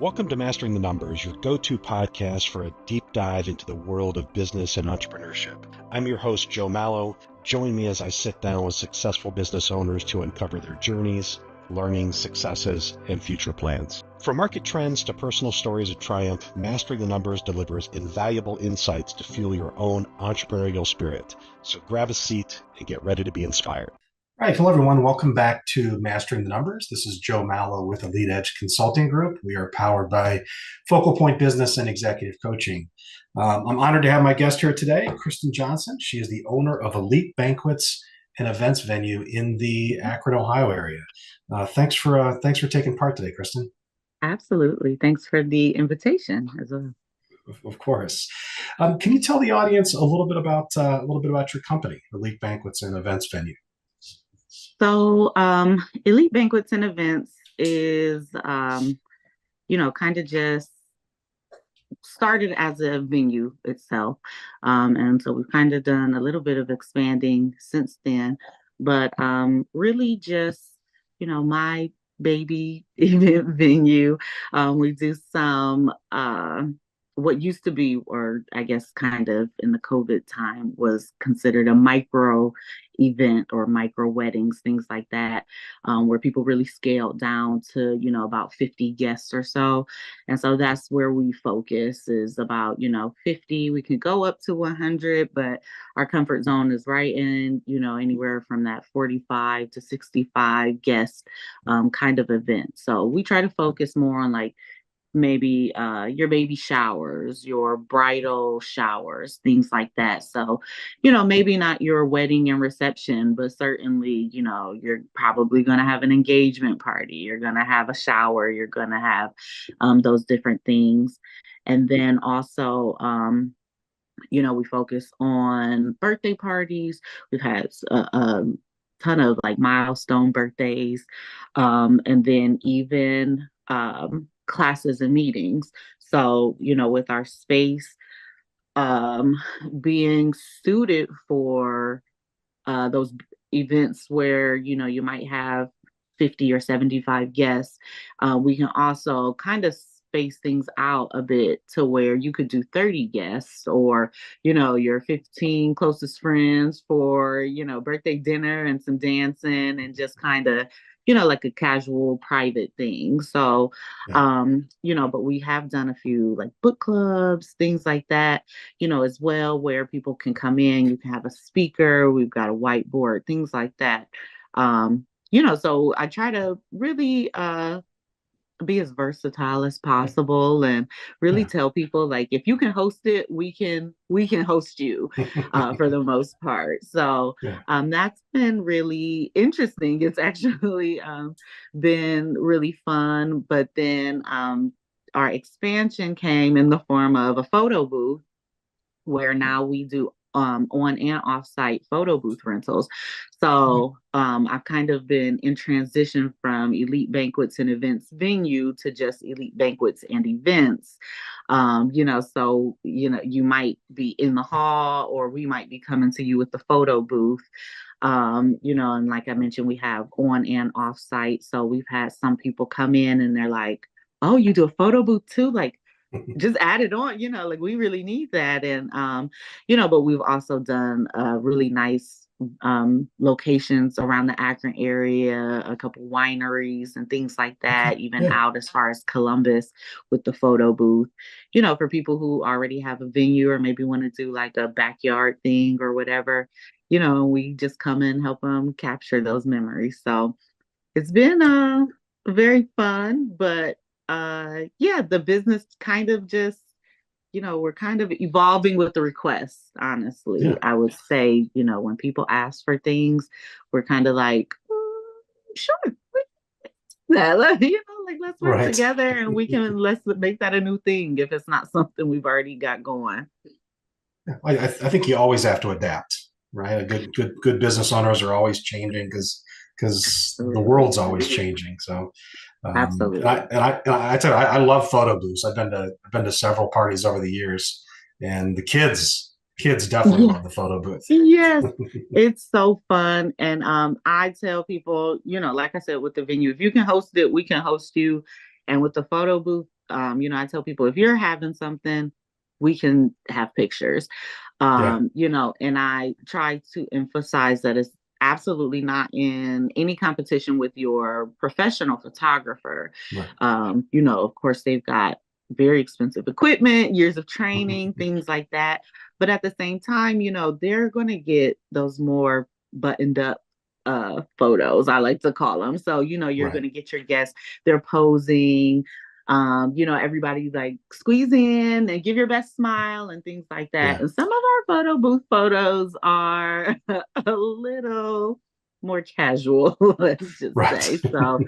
Welcome to Mastering the Numbers, your go-to podcast for a deep dive into the world of business and entrepreneurship. I'm your host, Joe Mallow. Join me as I sit down with successful business owners to uncover their journeys, learnings, successes, and future plans. From market trends to personal stories of triumph, Mastering the Numbers delivers invaluable insights to fuel your own entrepreneurial spirit. So grab a seat and get ready to be inspired. All right, hello everyone. Welcome back to Mastering the Numbers. This is Joe Mallow with Elite Edge Consulting Group. We are powered by Focal Point Business and Executive Coaching. I'm honored to have my guest here today, Kristen Johnson. She is the owner of Elite Banquets and Events Venue in the Akron, Ohio area. Thanks for taking part today, Kristen. Absolutely. Thanks for the invitation as well. Of course. Can you tell the audience a little bit about your company, Elite Banquets and Events Venue? Elite Banquets and Events is, kind of just started as a venue itself. And so we've kind of done a little bit of expanding since then, but really just, my baby event venue. We do some what used to be, or I guess kind of in the COVID time, was considered a micro event or micro weddings, things like that, where people really scaled down to, about 50 guests or so. And so that's where we focus, is about, 50. We can go up to 100, but our comfort zone is right in, anywhere from that 45 to 65 guest kind of event. So we try to focus more on like maybe your baby showers, your bridal showers, things like that. So, maybe not your wedding and reception, but certainly, you're probably going to have an engagement party. You're going to have a shower. You're going to have those different things. And then also, we focus on birthday parties. We've had a ton of like milestone birthdays, and then even classes and meetings. So, with our space being suited for those events where, you might have 50 or 75 guests, we can also kind of space things out a bit to where you could do 30 guests, or, your 15 closest friends for, birthday dinner and some dancing, and just kind of, like a casual private thing. So, Yeah. but we have done a few like book clubs, things like that, as well, where people can come in. You can have a speaker, we've got a whiteboard, things like that. So I try to really be as versatile as possible, and really Yeah. tell people, like, if you can host it, we can host you for the most part. So Yeah. that's been really interesting. It's actually been really fun. But then our expansion came in the form of a photo booth, where now we do on and off-site photo booth rentals. So I've kind of been in transition from Elite Banquets and Events Venue to just Elite Banquets and Events. So you might be in the hall, or we might be coming to you with the photo booth. And like I mentioned, we have on and off-site. So we've had some people come in and they're like, "Oh, you do a photo booth too?" Like, just add it on, like we really need that. And but we've also done really nice locations around the Akron area, a couple wineries and things like Okay. that, even Yeah. out as far as Columbus with the photo booth, for people who already have a venue, or maybe want to do like a backyard thing or whatever. We just come and help them capture those memories. So it's been very fun. But yeah, the business kind of just, we're kind of evolving with the requests. Honestly, Yeah. I would say, when people ask for things, we're kind of like, sure, that like, let's work Right. together, and let's make that a new thing if it's not something we've already got going. I think you always have to adapt, right? A good business owners are always changing because the Absolutely. world's always changing. So, Absolutely. I tell you, I love photo booths. I've been to several parties over the years, and the kids definitely love the photo booth. Yes, it's so fun. And I tell people, like I said, with the venue, if you can host it, we can host you. And with the photo booth, I tell people, if you're having something, we can have pictures. Yeah. And I try to emphasize that it's absolutely not in any competition with your professional photographer. Right. Of course, they've got very expensive equipment, years of training, things like that. But at the same time, they're going to get those more buttoned up photos, I like to call them. So, you're Right. going to get your guests, they're posing, everybody like squeeze in and give your best smile and things like that. Yeah. And some of our photo booth photos are a little more casual, let's just Right. say. So,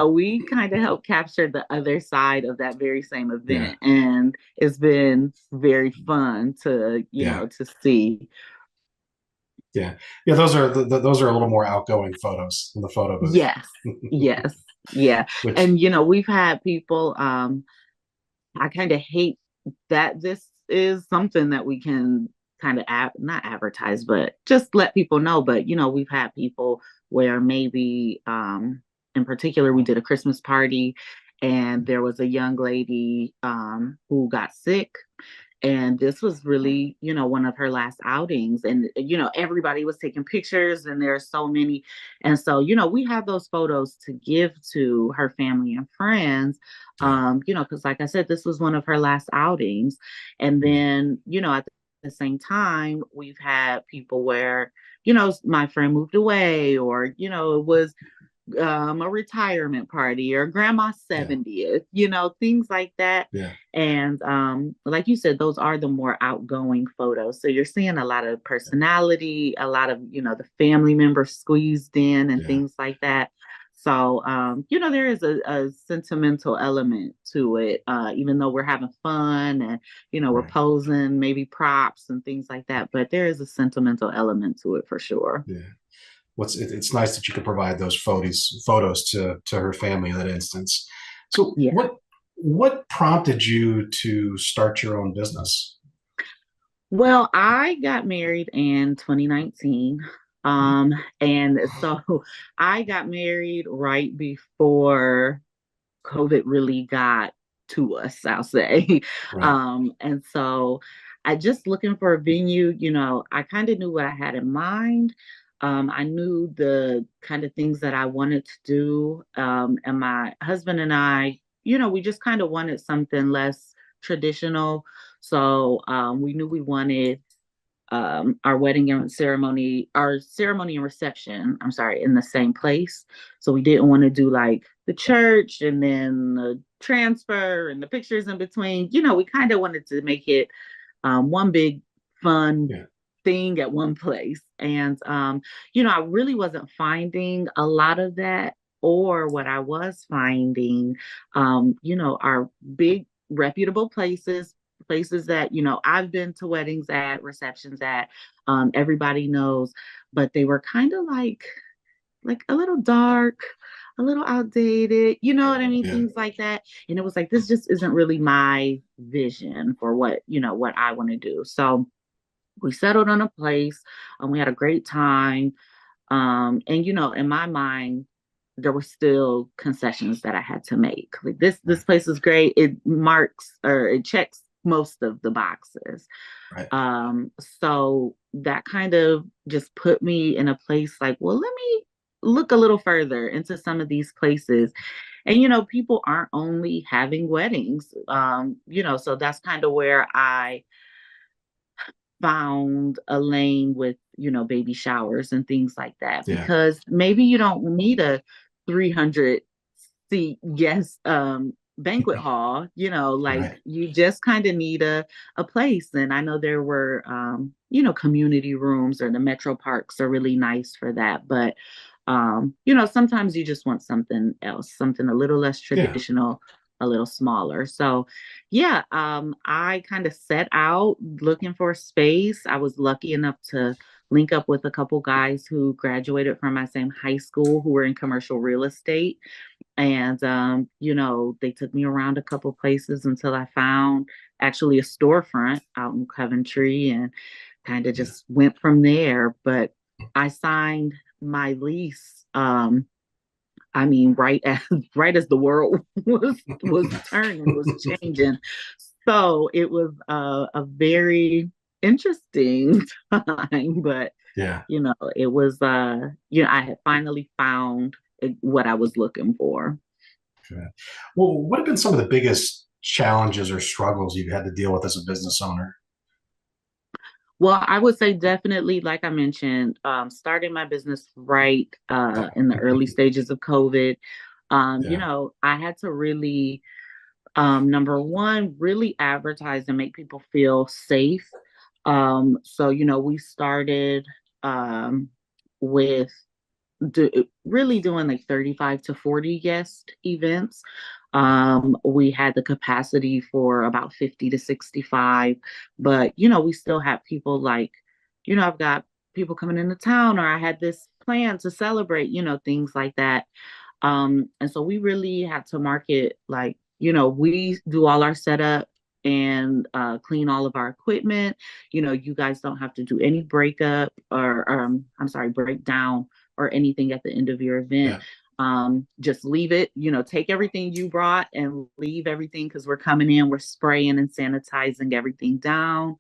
we kind of help capture the other side of that very same Yeah. event. And it's been very fun to, Yeah. to see. Yeah. Yeah. Those are those are a little more outgoing photos in the photo booth. Yes, yes, yeah. Which, And we've had people, I kind of hate that this is something that we can kind of not advertise, but just let people know. But we've had people where maybe in particular we did a Christmas party and there was a young lady who got sick, and this was really one of her last outings, and everybody was taking pictures and there are so many, and so we have those photos to give to her family and friends, yeah. because like I said, this was one of her last outings. And Yeah. then at the same time, we've had people where my friend moved away, or it was a retirement party or grandma's Yeah. 70th, things like that. Yeah. And like you said, those are the more outgoing photos. So you're seeing a lot of personality, a lot of, the family members squeezed in and Yeah. things like that. So, there is a sentimental element to it, even though we're having fun and, we're Right. posing maybe props and things like that. But there is a sentimental element to it for sure. Yeah. It's nice that you could provide those photos to her family in that instance. So Yeah. what prompted you to start your own business? Well, I got married in 2019. And so I got married right before COVID really got to us, I'll say. Right. And so I just looking for a venue, I kind of knew what I had in mind. I knew the kind of things that I wanted to do. And my husband and I, we just kind of wanted something less traditional. So we knew we wanted our ceremony and reception, I'm sorry, in the same place. So we didn't want to do like the church and then the transfer and the pictures in between. We kind of wanted to make it one big fun Yeah. thing at one place. And, I really wasn't finding a lot of that. Or what I was finding, are big reputable places that I've been to weddings at, receptions at, everybody knows, but they were kind of like a little dark, a little outdated, you know what I mean, Yeah. things like that. And it was like, this just isn't really my vision for what I want to do. So we settled on a place, and we had a great time. And in my mind, there were still concessions that I had to make. Like this Right. place is great. It marks or it checks most of the boxes. Right. So that kind of just put me in a place like, well, let me look a little further into some of these places. And people aren't only having weddings. So that's kind of where I found a lane with baby showers and things like that, Yeah. because maybe you don't need a 300 seat guest banquet hall, like Right. you just kind of need a place. And I know there were community rooms, or the metro parks are really nice for that, but sometimes you just want something else, something a little less Yeah. traditional, a little smaller. So yeah, I kind of set out looking for space. I was lucky enough to link up with a couple guys who graduated from my same high school who were in commercial real estate. And they took me around a couple places until I found actually a storefront out in Coventry, and kind of Yeah. just went from there. But I signed my lease. I mean, right as the world was turning, was changing. So it was a very interesting time, but Yeah. it was I had finally found what I was looking for. Okay. Well, what have been some of the biggest challenges or struggles you've had to deal with as a business owner? Well, I would say definitely, like I mentioned, starting my business right in the early stages of COVID. Yeah. I had to really, number one, really advertise and make people feel safe. So, we started with really doing like 35 to 40 guest events. We had the capacity for about 50 to 65, but we still have people like, I've got people coming into town, or I had this plan to celebrate, things like that. And so we really had to market like, we do all our setup and clean all of our equipment. You guys don't have to do any breakup or I'm sorry, breakdown or anything at the end of your event. Yeah. Just leave it, take everything you brought and leave everything, because we're coming in, we're spraying and sanitizing everything down.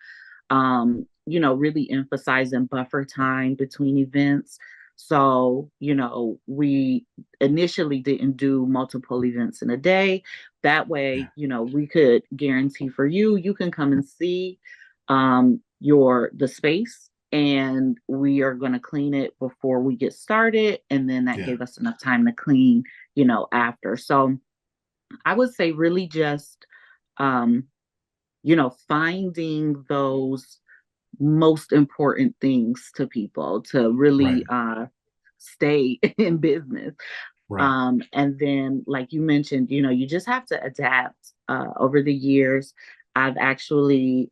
Really emphasizing buffer time between events. So, we initially didn't do multiple events in a day. That Yeah. way, we could guarantee for you can come and see the space, and we are going to clean it before we get started. And then that Yeah. gave us enough time to clean, after. So I would say really just, um, finding those most important things to people to Right. really stay in business. Right. And then, like you mentioned, you just have to adapt over the years. I've actually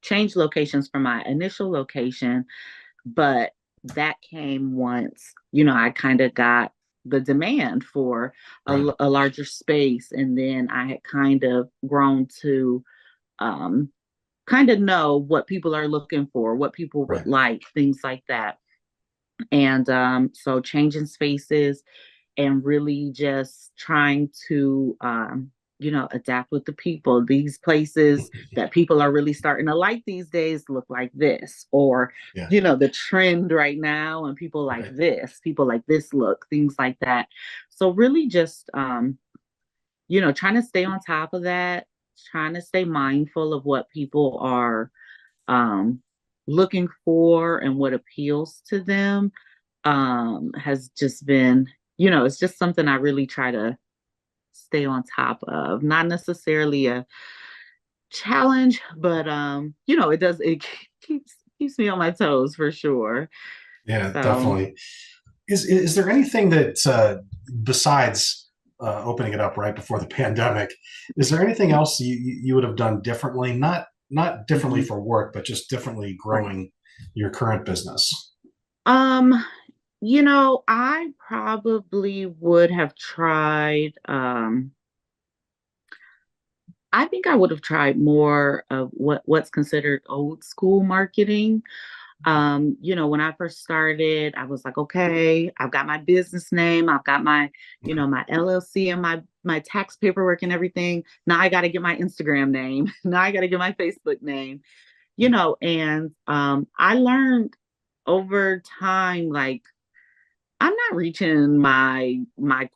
changed locations from my initial location, but that came once, I kind of got the demand for Right. a larger space. And then I had kind of grown to um, kind of know what people are looking for, what people would Right. like, things like that. And so changing spaces and really just trying to, adapt with the people. These places that people are really starting to like these days look like this, or, Yeah. the trend right now, and Right. people like this look, things like that. So really just, trying to stay on top of that, trying to stay mindful of what people are um, looking for and what appeals to them, has just been, it's just something I really try to stay on top of. Not necessarily a challenge, but it keeps me on my toes for sure. Yeah, So, definitely. Is there anything that besides opening it up right before the pandemic, is there anything else you would have done differently? Not differently mhm, for work, but just differently right. growing your current business? Um, I probably would have tried, I think I would have tried more of what's considered old school marketing. When I first started, I was like, okay, I've got my business name, I've got my, my LLC and my tax paperwork and everything. Now I got to get my Instagram name. Now I got to get my Facebook name. And I learned over time, like, I'm not reaching my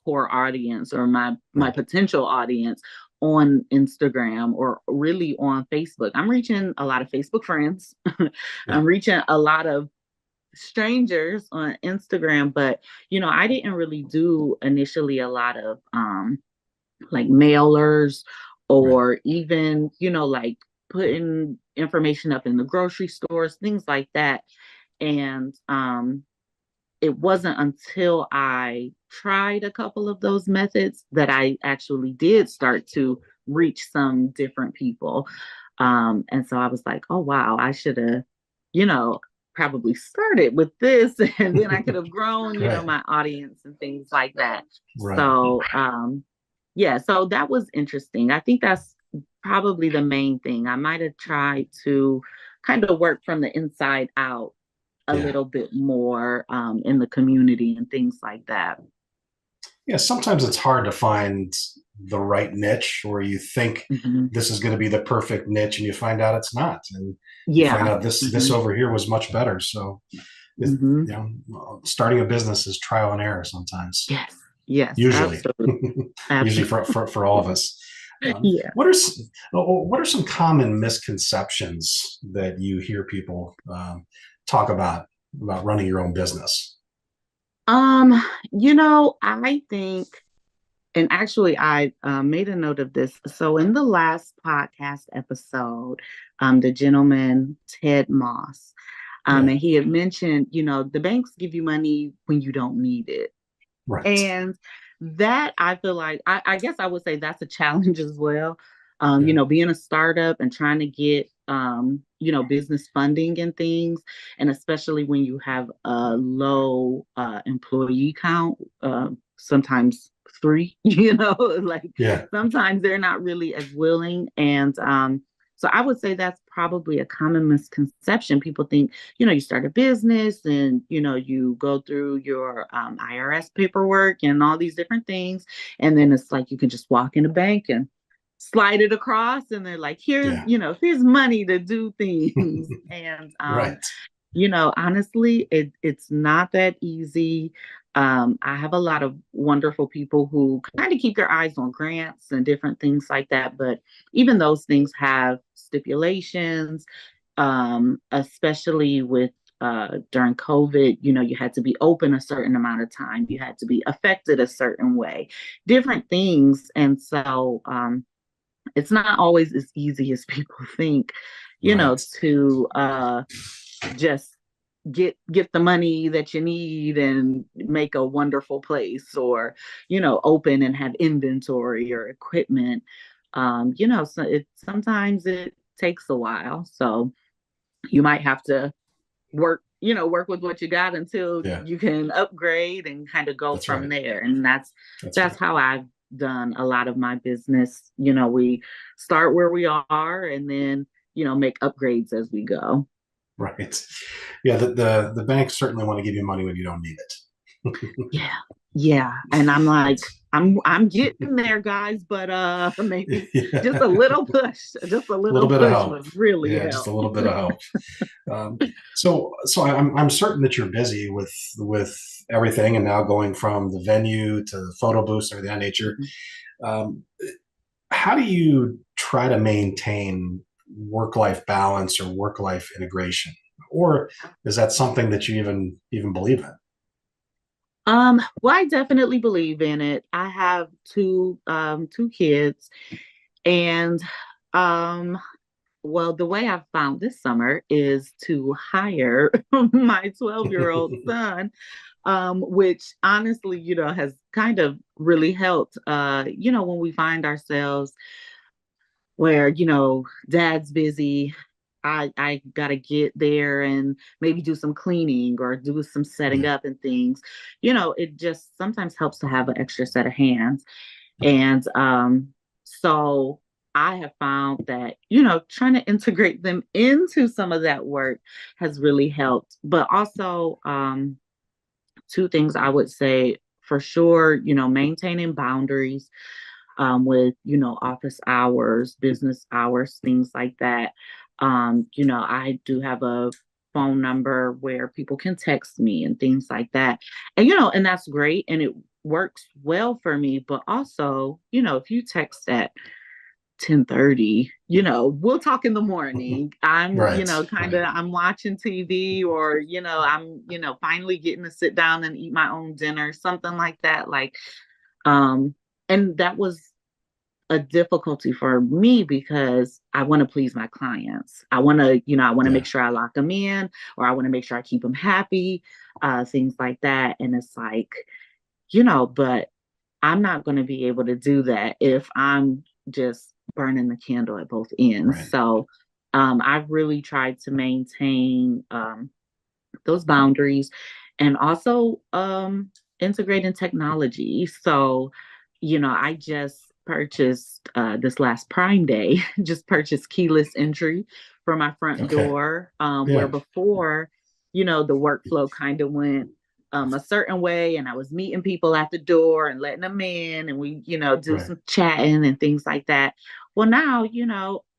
core audience or my Right. potential audience on Instagram or really on Facebook. I'm reaching a lot of Facebook friends. Yeah. I'm reaching a lot of strangers on Instagram, but I didn't really do initially a lot of like mailers, Right. or even, like putting information up in the grocery stores, things like that. And it wasn't until I tried a couple of those methods that I actually did start to reach some different people. And so I was like, oh, wow, I should have, you know, probably started with this and then I could have grown, Right. my audience and things like that. Right. So, yeah, so that was interesting. I think that's probably the main thing. I might have tried to kind of work from the inside out a Yeah. little bit more in the community and things like that. Yeah, sometimes it's hard to find the right niche, or you think Hmm. this is going to be the perfect niche, and you find out it's not, and you find Yeah. out this Hmm. over here was much better. So, it, Hmm. starting a business is trial and error sometimes. Yes. Yes. Usually, Absolutely. usually Absolutely. for all of us. Yeah. What are some common misconceptions that you hear people talk about running your own business? I think, and actually, I made a note of this. So, in the last podcast episode, the gentleman, Ted Moss, Yeah, and he had mentioned, the banks give you money when you don't need it. right. And that I feel like, I guess I would say that's a challenge as well. Yeah, Being a startup and trying to get, business funding and things, and especially when you have a low employee count, sometimes three, like yeah, sometimes they're not really as willing. And so I would say that's probably a common misconception. People think, you start a business and, you go through your IRS paperwork and all these different things. And then it's like you can just walk in a bank and slide it across. And they're like, yeah. here's money to do things. And, Right. honestly, it's not that easy. I have a lot of wonderful people who kind of keep their eyes on grants and different things like that. But even those things have stipulations, especially with during COVID, you had to be open a certain amount of time, you had to be affected a certain way, different things. And so it's not always as easy as people think, Right. to just get the money that you need and make a wonderful place, or open and have inventory or equipment. So it sometimes it takes a while, so you might have to work with what you got until Yeah, you can upgrade and kind of go that's from right. there. And that's That's that's right. how I've done a lot of my business. We start where we are and then make upgrades as we go. Right. Yeah, the banks certainly want to give you money when you don't need it. Yeah. Yeah. And I'm like, I'm getting there, guys, but maybe just Yeah. a little push, just a A little little bit of push help. would really Yeah, just a help. little bit of help. So I'm certain that you're busy with everything, and now going from the venue to the photo booths and everything of that nature. Um, how do you try to maintain work life balance or work life integration, or is that something that you even believe in? Well, I definitely believe in it. I have two kids, and um well, the way I've found this summer is to hire my 12-year-old son, which honestly, has kind of really helped. When we find ourselves where, dad's busy, I gotta get there and maybe do some cleaning or do some setting Yeah, up and things. It just sometimes helps to have an extra set of hands. And so I have found that, trying to integrate them into some of that work has really helped. But also, two things I would say for sure, maintaining boundaries with, office hours, business hours, things like that. I do have a phone number where people can text me and things like that. And, and that's great. And it works well for me. But also, if you text at 10:30, we'll talk in the morning. I'm, right, kind right. of I'm watching TV, or, I'm, finally getting to sit down and eat my own dinner, something like that. Like, um, and that was a difficulty for me because I want to please my clients. I want to Yeah, make sure I lock them in, or I want to make sure I keep them happy, things like that. And it's like, but I'm not going to be able to do that if I'm just burning the candle at both ends. right. So I've really tried to maintain those boundaries, and also integrating technology. So, I just purchased this last Prime Day, just purchased keyless entry for my front Okay. door, where Yeah. before, the workflow kind of went. a certain way, and I was meeting people at the door and letting them in, and we, do Right. some chatting and things like that. Well, now,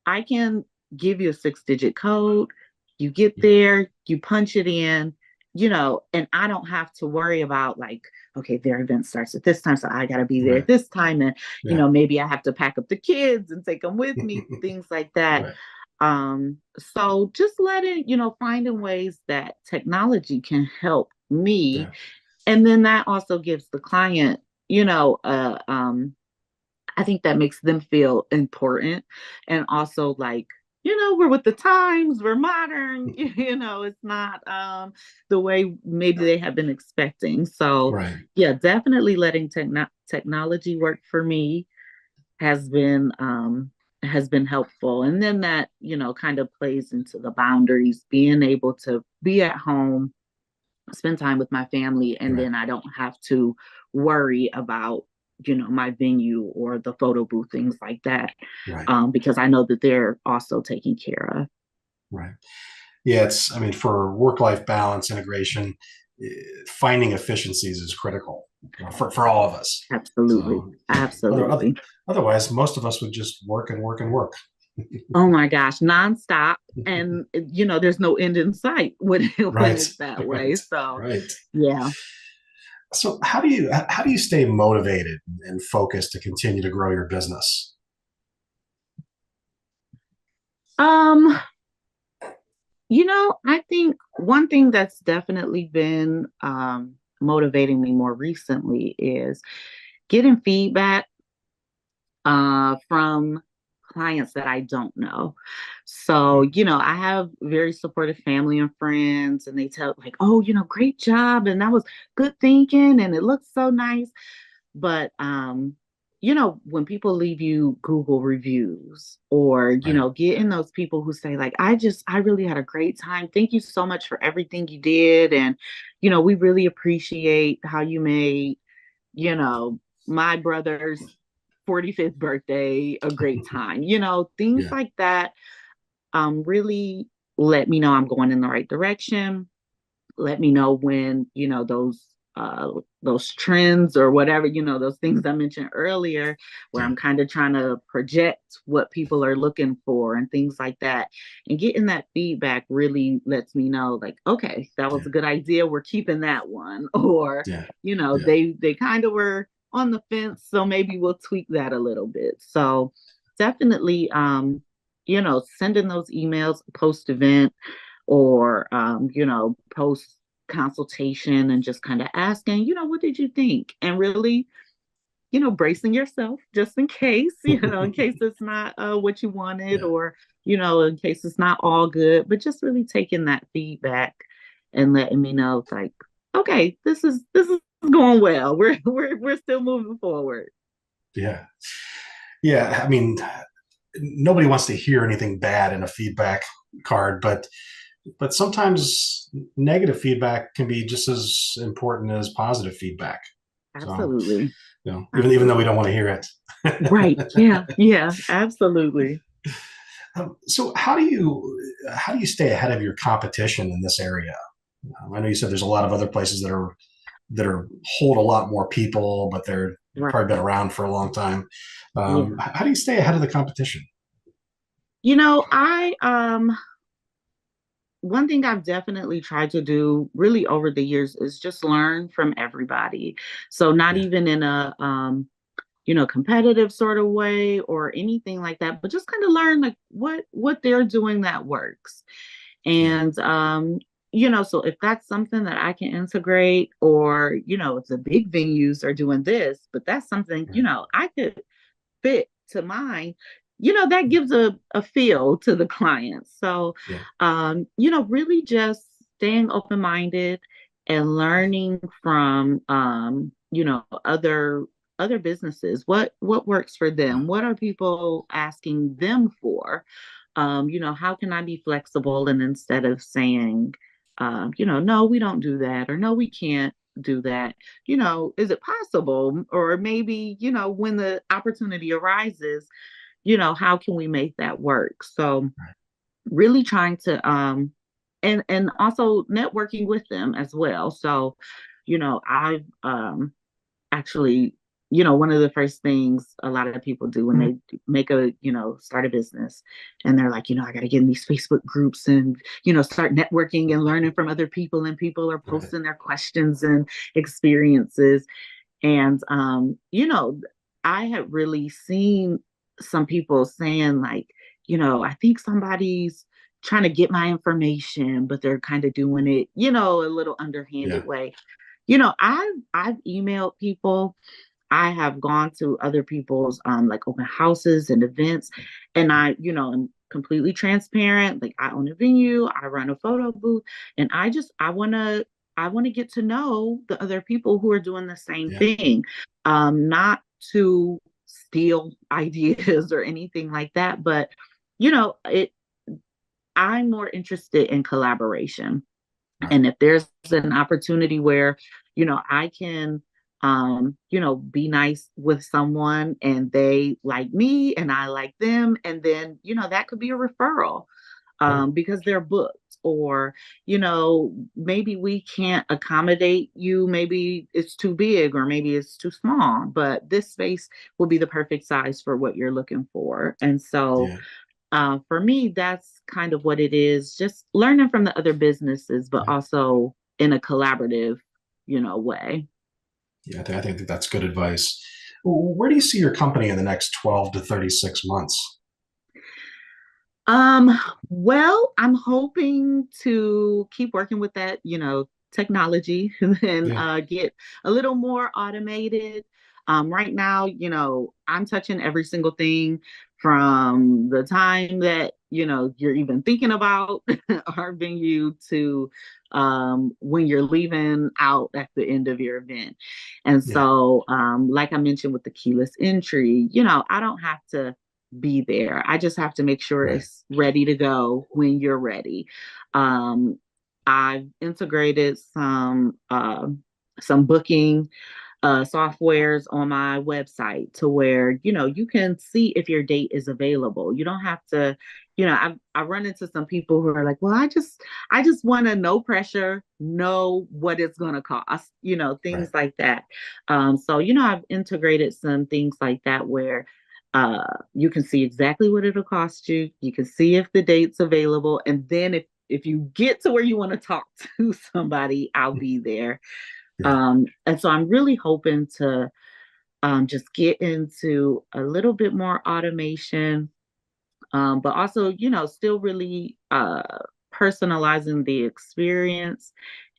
I can give you a 6-digit code. You get there, you punch it in, and I don't have to worry about like, okay, their event starts at this time, so I got to be there at Right. this time. And, Yeah. maybe I have to pack up the kids and take them with me, things like that. Right. So just finding ways that technology can help me. Yeah. And then that also gives the client, I think that makes them feel important, and also like, we're with the times, we're modern, it's not the way maybe they have been expecting. So Right. yeah, definitely letting technology work for me has been helpful. And then that, kind of plays into the boundaries, being able to be at home, spend time with my family, and Right. then I don't have to worry about, my venue or the photo booth, things like that, Right. because I know that they're also taken care of. Right. Yeah. I mean, for work-life balance, integration, finding efficiencies is critical, for all of us. Absolutely. So Absolutely. otherwise, most of us would just work and work and work. Oh my gosh, nonstop. And, there's no end in sight when, when Right. it's that way. Right. So, Right. yeah. So how do you stay motivated and focused to continue to grow your business? Um, I think one thing that's definitely been motivating me more recently is getting feedback from clients that I don't know. So, I have very supportive family and friends, and they tell like, oh, great job. And that was good thinking. And it looks so nice. But, when people leave you Google reviews, or, Right. getting those people who say like, I really had a great time. Thank you so much for everything you did. And, we really appreciate how you made, you know, my brother's 45th birthday a great time, things Yeah. like that. Really let me know I'm going in the right direction. Let me know when, those trends or whatever, those things I mentioned earlier, where Yeah. I'm kind of trying to project what people are looking for and things like that. And getting that feedback really lets me know like, okay, that was Yeah. a good idea, we're keeping that one. Or, Yeah. Yeah. they kind of were on the fence, so maybe we'll tweak that a little bit. So definitely, sending those emails post event, or post consultation, and just kind of asking, what did you think? And really, bracing yourself just in case, in case it's not what you wanted, Yeah. or in case it's not all good. But just really taking that feedback and letting me know like, okay, this is going well. We're still moving forward. Yeah. Yeah. I mean, nobody wants to hear anything bad in a feedback card, but sometimes negative feedback can be just as important as positive feedback. So, Absolutely. even though we Absolutely. don't want to hear Right. it. Yeah. Yeah. Absolutely. So how do you stay ahead of your competition in this area? I know you said there's a lot of other places that are hold a lot more people, but they're Right. probably been around for a long time. Yeah. How do you stay ahead of the competition? I one thing I've definitely tried to do really over the years is just learn from everybody. So not Yeah. even in a competitive sort of way or anything like that, but just kind of learn like what they're doing that works. Yeah. And so if that's something that I can integrate, or if the big venues are doing this, but that's something, Right. I could fit to mine, that gives a feel to the client. So, Yeah. really just staying open minded and learning from, other businesses. What works for Yeah. them? What are people asking them for? How can I be flexible? And instead of saying, no, we don't do that, or no, we can't do that, is it possible? Or maybe, when the opportunity arises, how can we make that work? So Right. really trying to and also networking with them as well. So I've actually, one of the first things a lot of people do when they make start a business, and they're like, I got to get in these Facebook groups and, start networking and learning from other people, and people are Right. posting their questions and experiences. And, I had really seen some people saying like, I think somebody's trying to get my information, but they're kind of doing it, a little underhanded Yeah. way. I've emailed people. I have gone to other people's like open houses and events, and I'm completely transparent. Like, I own a venue, I run a photo booth, and I want to get to know the other people who are doing the same Yeah. thing. Not to steal ideas or anything like that, but it I'm more interested in collaboration. Right. And if there's an opportunity where, I can, be nice with someone and they like me and I like them, and then, that could be a referral, Right. because they're booked. Or, maybe we can't accommodate you. Maybe it's too big or maybe it's too small, but this space will be the perfect size for what you're looking for. And so, Yeah. for me, that's kind of what it is, just learning from the other businesses, but Yeah. also in a collaborative, way. Yeah. I think that's good advice. Where do you see your company in the next 12 to 36 months? Um, well, I'm hoping to keep working with that, technology and Yeah. get a little more automated. Right now, I'm touching every single thing from the time that, you're even thinking about our venue to when you're leaving out at the end of your event. And Yeah. so, like I mentioned with the keyless entry, I don't have to be there. I just have to make sure Right. it's ready to go when you're ready. Um, I've integrated some booking softwares on my website to where you can see if your date is available. You don't have to. I run into some people who are like, well, I just want to, no pressure, know what it's going to cost. Right. Things like that. So I've integrated some things like that where you can see exactly what it'll cost you. You can see if the date's available, and then if you get to where you want to talk to somebody, I'll be there. Yeah. And so I'm really hoping to just get into a little bit more automation, but also, still really personalizing the experience.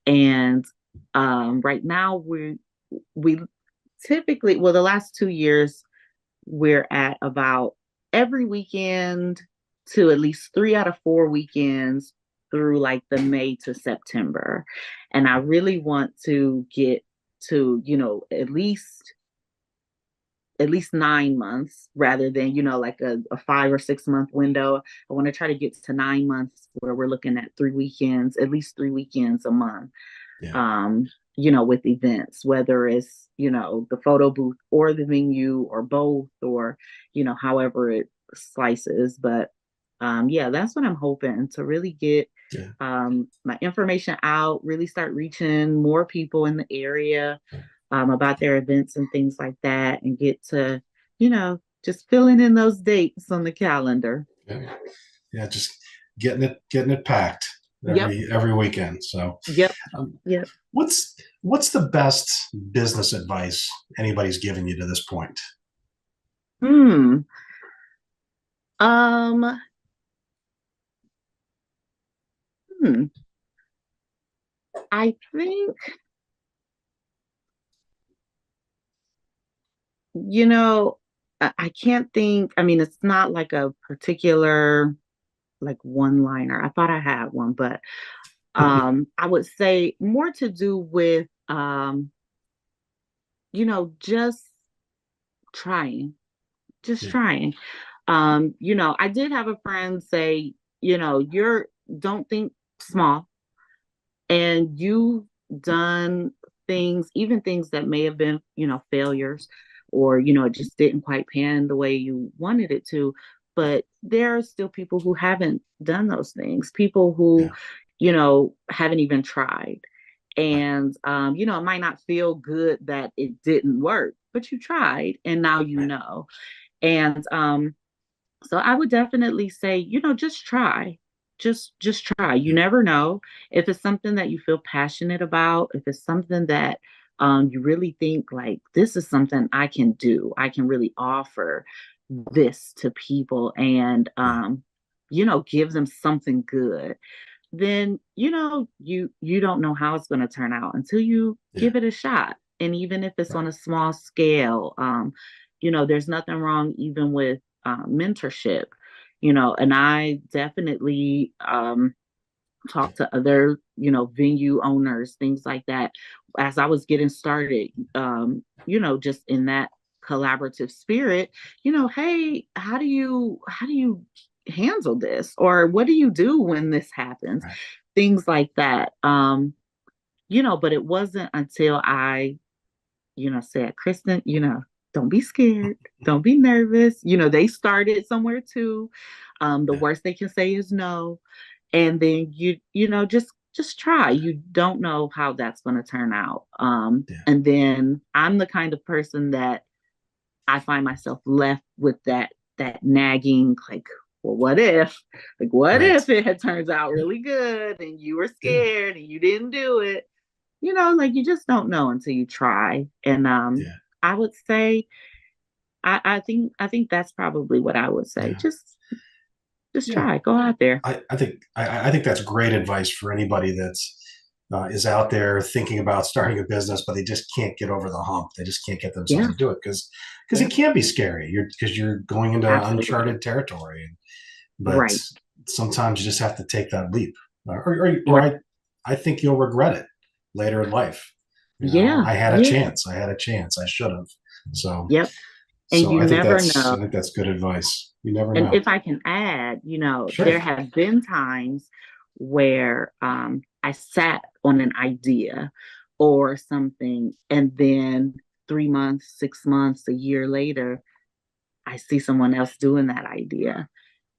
And right now, we typically, well, the last 2 years, we're at about every weekend to at least 3 out of 4 weekends through like the May to September. And I really want to get to, at least 9 months rather than, like a 5 or 6 month window. I want to try to get to 9 months where we're looking at 3 weekends, at least 3 weekends a month, Yeah. um, with events, whether it's, the photo booth or the venue or both, or, however it slices. But yeah, that's what I'm hoping to really get Yeah. my information out, really start reaching more people in the area about their events and things like that, and get to, just filling in those dates on the calendar. Yeah. Yeah. Just getting it packed Yep. every weekend. So, Yep. um, Yep. what's the best business advice anybody's given you to this point? Hmm. Um, hmm. I think, you know, I can't think. I mean, it's not like a particular like one liner. I thought I had one, but I would say more to do with just trying, just Yeah. trying. I did have a friend say, you're don't think small, and you've done things, even things that may have been, failures, or it just didn't quite pan the way you wanted it to. But there are still people who haven't done those things, people who Yeah. haven't even tried. And, it might not feel good that it didn't work, but you tried and now you Right. know. And so I would definitely say, just try. Just try. You Yeah. never know if it's something that you feel passionate about, if it's something that you really think like this is something I can do. I can really offer this to people and Yeah. give them something good. Then you don't know how it's going to turn out until you Yeah. give it a shot. And even if it's Right. on a small scale, there's nothing wrong even with mentorship, and I definitely talk to other, venue owners, things like that. As I was getting started, just in that collaborative spirit, hey, how do you handle this? Or what do you do when this happens? Right. Things like that. But it wasn't until I, said, Kristen, don't be scared. Don't be nervous. They started somewhere too. The Yeah. worst they can say is no, and then just try. You don't know how that's going to turn out. Yeah. And then I'm the kind of person that I find myself left with that nagging, like, well, what if, like, what Right. if it had turns out really good and you were Yeah. scared and you didn't do it? Like you just don't know until you try. And Yeah. I would say, I think that's probably what I would say. Yeah. Just Yeah. try, go out there. I think that's great advice for anybody that's is out there thinking about starting a business, but they just can't get over the hump. They just can't get themselves Yeah, to do it because yeah, it can be scary. You're going into absolutely. uncharted territory, but Right, sometimes you just have to take that leap, or right. I think you'll regret it later in life. Yeah, I had a yeah, chance. I had a chance. I should have. So yep. And so you never know. I think that's good advice. You never And know. if I can add, Sure. there have been times where I sat on an idea or something, and then 3 months, 6 months, a year later, I see someone else doing that idea.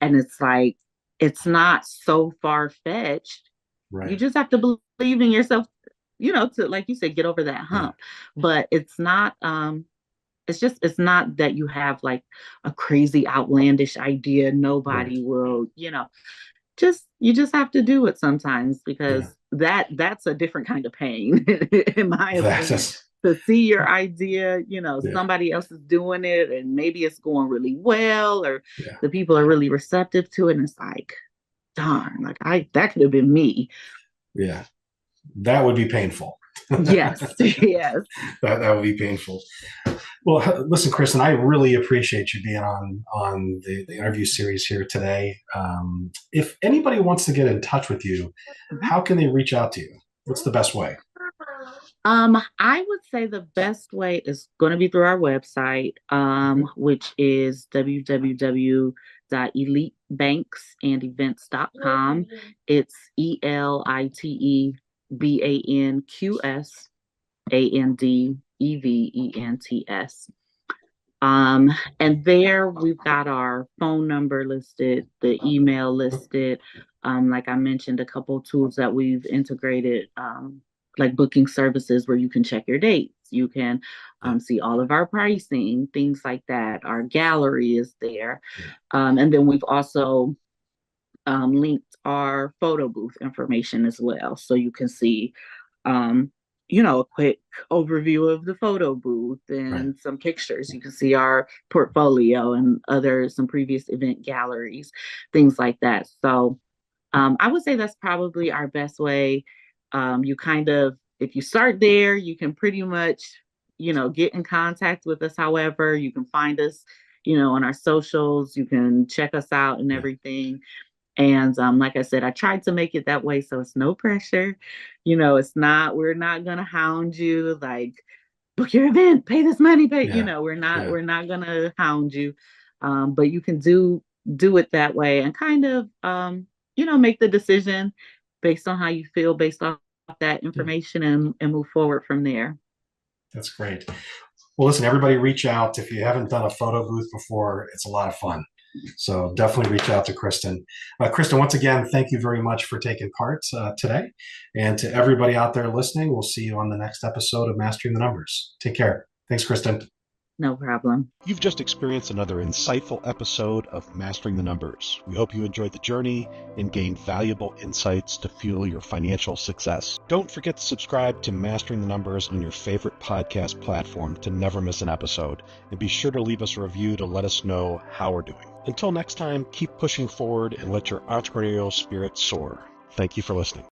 And it's like, it's not so far fetched. You Right. just have to believe in yourself, to, like you said, get over that Yeah. hump. But it's not that you have like a crazy outlandish idea. Right. Nobody will, you just have to do it sometimes Yeah. because that's a different kind of pain, in my That opinion. is. To see your idea, Yeah. somebody else is doing it and maybe it's going really well or Yeah. the people are really receptive to it. And it's like, darn, like that could have been me. Yeah. That would be painful. Yes, yes. That would be painful. Well, listen, Kristen, I really appreciate you being on the interview series here today. If anybody wants to get in touch with you, Mhm. how can they reach out to you? What's the best way? I would say the best way is going to be through our website, Okay. which is www.elitebanksandevents.com. It's ELITEBanksandevents. And there we've got our phone number listed, the email listed. Like I mentioned, a couple tools that we've integrated, like booking services where you can check your dates. You can Yeah. see all of our pricing, things like that. Our gallery is there. Yeah. And then we've also linked our photo booth information as well. So you can see, um, a quick overview of the photo booth Right. and some pictures. You can see our portfolio and some previous event galleries, things like that. So I would say that's probably our best way. You kind of, if you start there, you can pretty much, get in contact with us. However, you can find us, on our socials. You can check us out and Yeah. everything. And like I said, I tried to make it that way so it's no pressure. We're not gonna hound you like book your event, pay this money, pay, Yeah. Yeah. we're not gonna hound you. But you can do it that way and kind of make the decision based on how you feel, based off that Yeah. information and move forward from there. That's great. Well, listen, everybody reach out. If you haven't done a photo booth before, it's a lot of fun. So definitely reach out to Kristen. Kristen, once again, thank you very much for taking part today. And to everybody out there listening, we'll see you on the next episode of Mastering the Numbers. Take care. Thanks, Kristen. No problem. You've just experienced another insightful episode of Mastering the Numbers. We hope you enjoyed the journey and gained valuable insights to fuel your financial success. Don't forget to subscribe to Mastering the Numbers on your favorite podcast platform to never miss an episode. And be sure to leave us a review to let us know how we're doing. Until next time, keep pushing forward and let your entrepreneurial spirit soar. Thank you for listening.